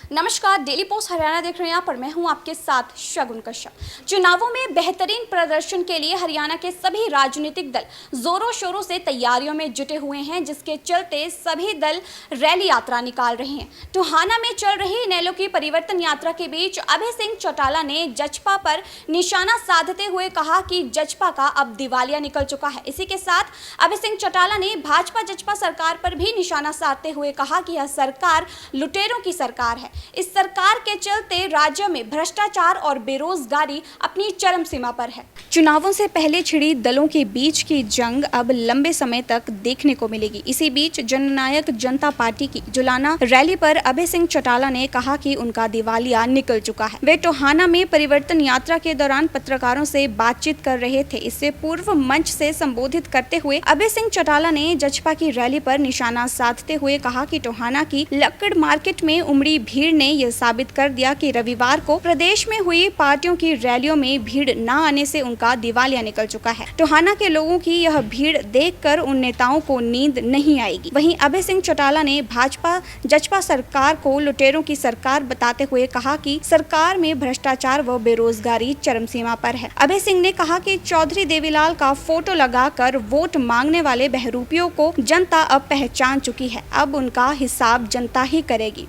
नमस्कार, daily post Haryana देख रहे हैं। यहाँ पर मैं हूँ आपके साथ शगुन कश्यप। चुनावों में बेहतरीन प्रदर्शन के लिए हरियाणा के सभी राजनीतिक दल जोरों शोरों से तैयारियों में जुटे हुए हैं, जिसके चलते सभी दल रैली यात्रा निकाल रहे हैं। टोहाना में चल रही इनेलो की परिवर्तन यात्रा के बीच अभय सिंह चौटाला ने जजपा पर निशाना साधते हुए कहा कि जजपा का अब दिवालिया निकल चुका है। इसी के साथ अभय सिंह चौटाला ने भाजपा जजपा सरकार पर भी निशाना साधते हुए कहा कि यह सरकार लुटेरों की सरकार है। इस सरकार के चलते राज्य में भ्रष्टाचार और बेरोजगारी अपनी चरम सीमा पर है। चुनावों से पहले छिड़ी दलों के बीच की जंग अब लंबे समय तक देखने को मिलेगी। इसी बीच जननायक जनता पार्टी की जुलाना रैली पर अभय सिंह चौटाला ने कहा कि उनका दिवालिया निकल चुका है। वे टोहाना में परिवर्तन यात्रा के दौरान पत्रकारों से बातचीत कर रहे थे। इससे पूर्व मंच से संबोधित करते हुए अभय सिंह चौटाला ने जजपा की रैली पर निशाना साधते हुए कहा कि टोहाना की लक्कड़ मार्केट में उमड़ी भीड़ ने यह साबित कर दिया कि रविवार को प्रदेश में हुई पार्टियों की रैलियों में भीड़ न आने से उनका दिवालिया निकल चुका है। टोहाना के लोगों की यह भीड़ देखकर उन नेताओं को नींद नहीं आएगी। वहीं अभय सिंह चौटाला ने भाजपा जजपा सरकार को लुटेरों की सरकार बताते हुए कहा कि सरकार में भ्रष्टाचार व बेरोजगारी चरम सीमा पर है। अभय सिंह ने कहा कि चौधरी देवीलाल का फोटो लगाकर वोट मांगने वाले बहरूपियों को जनता अब पहचान चुकी है। अब उनका हिसाब जनता ही करेगी।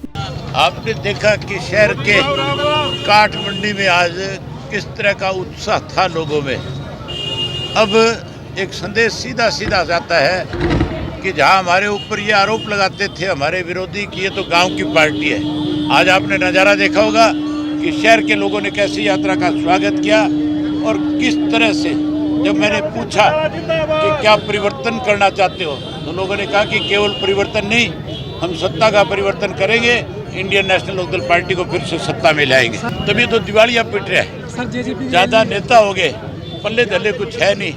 आपने देखा कि शहर के काठ मंडी में आज किस तरह का उत्साह था लोगों में। अब एक संदेश सीधा सीधा जाता है कि जहां हमारे ऊपर ये आरोप लगाते थे हमारे विरोधी कि ये तो गांव की पार्टी है, आज आपने नज़ारा देखा होगा कि शहर के लोगों ने कैसी यात्रा का स्वागत किया और किस तरह से जब मैंने पूछा कि क्या परिवर्तन करना चाहते हो तो लोगों ने कहा कि केवल परिवर्तन नहीं, हम सत्ता का परिवर्तन करेंगे, इंडियन नेशनल लोकदल पार्टी को फिर से सत्ता में लाएंगे। तभी तो दिवालिया पिट रहा है। ज़्यादा नेता हो गए, पल्ले धल्ले कुछ है नहीं,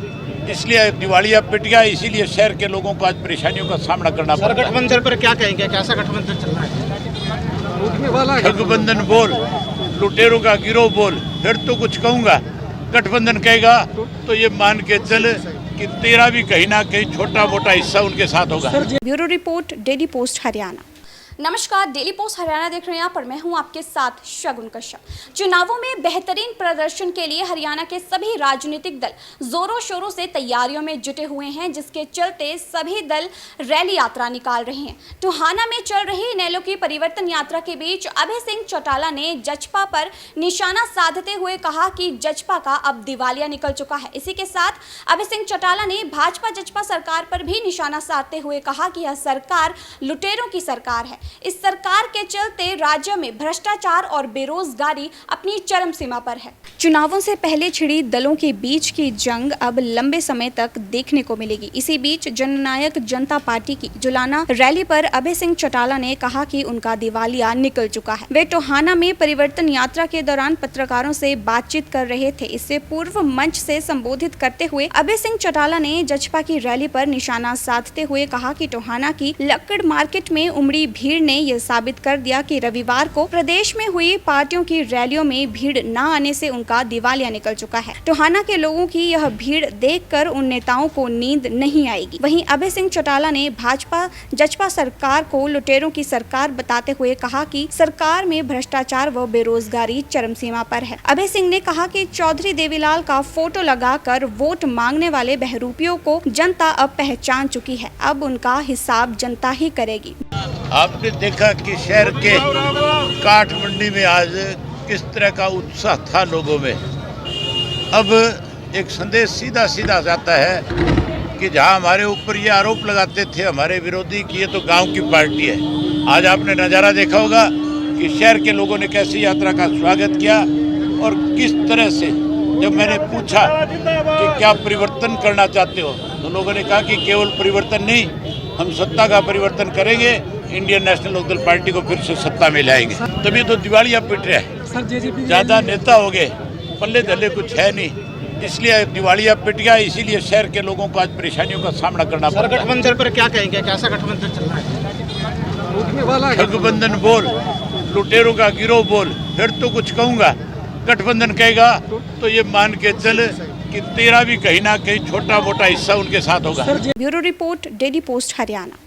इसलिए दिवालिया पिट गया। इसीलिए शहर के लोगों को आज परेशानियों का सामना करना पड़ रहा है। गठबंधन पर क्या कहेंगे, कैसा गठबंधन चल रहा है? गठबंधन बोल, लुटेरों का गिरोह बोल, फिर तो कुछ कहूँगा। गठबंधन कहेगा तो ये मान के चल कि तेरा भी कहीं ना कहीं छोटा मोटा हिस्सा उनके साथ होगा। Bureau report, daily post Haryana. नमस्कार, डेली पोस्ट हरियाणा देख रहे हैं। यहाँ पर मैं हूँ आपके साथ शगुन कश्यप। चुनावों में बेहतरीन प्रदर्शन के लिए हरियाणा के सभी राजनीतिक दल जोरों शोरों से तैयारियों में जुटे हुए हैं, जिसके चलते सभी दल रैली यात्रा निकाल रहे हैं। टोहाना में चल रही इनेलो की परिवर्तन यात्रा के बीच अभय सिंह चौटाला ने जजपा पर निशाना साधते हुए कहा कि जजपा का अब दिवालिया निकल चुका है। इसी के साथ अभय सिंह चौटाला ने भाजपा जजपा सरकार पर भी निशाना साधते हुए कहा कि यह सरकार लुटेरों की सरकार है। इस सरकार के चलते राज्य में भ्रष्टाचार और बेरोजगारी अपनी चरम सीमा पर है। चुनावों से पहले छिड़ी दलों के बीच की जंग अब लंबे समय तक देखने को मिलेगी। इसी बीच जननायक जनता पार्टी की जुलाना रैली पर अभय सिंह चौटाला ने कहा कि उनका दिवालिया निकल चुका है। वे टोहाना में परिवर्तन यात्रा के दौरान पत्रकारों से बातचीत कर रहे थे। इससे पूर्व मंच से संबोधित करते हुए अभय सिंह चौटाला ने जजपा की रैली पर निशाना साधते हुए कहा कि टोहाना की लक्कड़ मार्केट में उमड़ी भीड़ ने यह साबित कर दिया कि रविवार को प्रदेश में हुई पार्टियों की रैलियों में भीड़ न आने से उनका दिवालिया निकल चुका है। टोहाना के लोगों की यह भीड़ देखकर उन नेताओं को नींद नहीं आएगी। वहीं अभय सिंह चौटाला ने भाजपा जजपा सरकार को लुटेरों की सरकार बताते हुए कहा कि सरकार में भ्रष्टाचार व बेरोजगारी चरम सीमा पर है। अभय सिंह ने कहा कि चौधरी देवीलाल का फोटो लगाकर वोट मांगने वाले बहरूपियों को जनता अब पहचान चुकी है। अब उनका हिसाब जनता ही करेगी। आपने देखा कि शहर के काठ मंडी में आज किस तरह का उत्साह था लोगों में। अब एक संदेश सीधा सीधा जाता है कि जहां हमारे ऊपर ये आरोप लगाते थे हमारे विरोधी कि ये तो गांव की पार्टी है, आज आपने नज़ारा देखा होगा कि शहर के लोगों ने कैसी यात्रा का स्वागत किया और किस तरह से जब मैंने पूछा कि क्या परिवर्तन करना चाहते हो तो लोगों ने कहा कि केवल परिवर्तन नहीं, हम सत्ता का परिवर्तन करेंगे, इंडियन नेशनल लोकदल पार्टी को फिर से सत्ता में लाएंगे। तभी तो दिवालिया पिट रहा है। ज़्यादा नेता हो गए, पल्ले धल्ले कुछ है नहीं, इसलिए दिवालिया पिट गया। इसीलिए शहर के लोगों को आज परेशानियों का सामना करना पड़ रहा है। गठबंधन पर क्या कहेंगे, कैसा गठबंधन चल रहा है? गठबंधन बोल, लुटेरों का गिरोह बोल, फिर तो कुछ कहूँगा। गठबंधन कहेगा तो ये मान के चल कि तेरा भी कहीं ना कहीं छोटा मोटा हिस्सा उनके साथ होगा। Bureau report, daily post Haryana.